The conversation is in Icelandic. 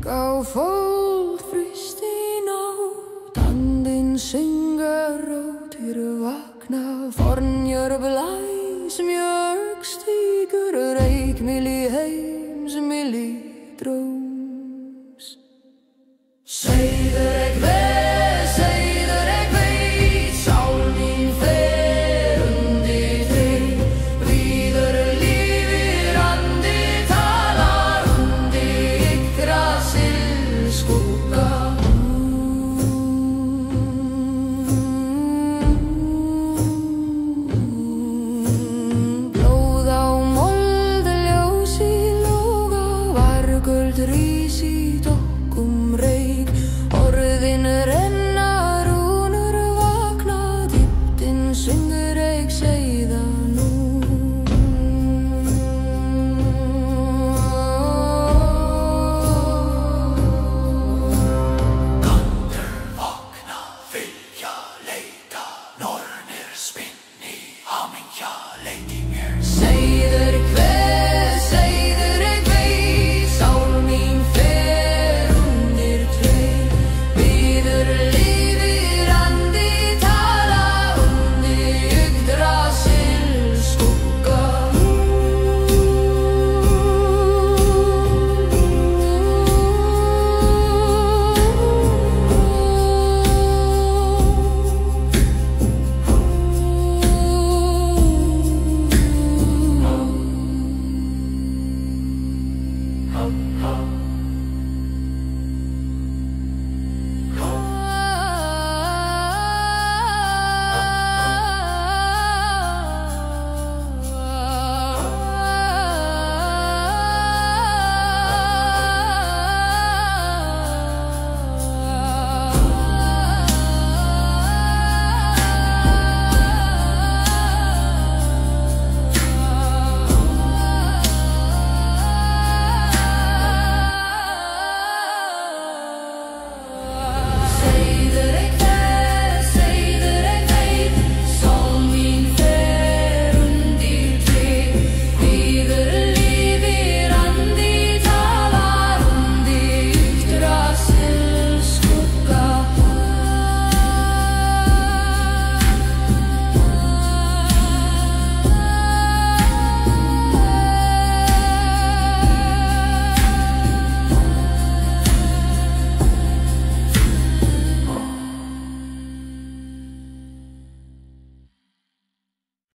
á fót fryst í nótt, andinn syngur rótir vakna, fornjör blæs mjörg stígur, reykmýli heims milli drós. Segðu ek veit, sál mín fer undir þig, víður lífið andi talar undir yggdrasils skugga. Blóð á mold, ljós í lóga, vargöld rís í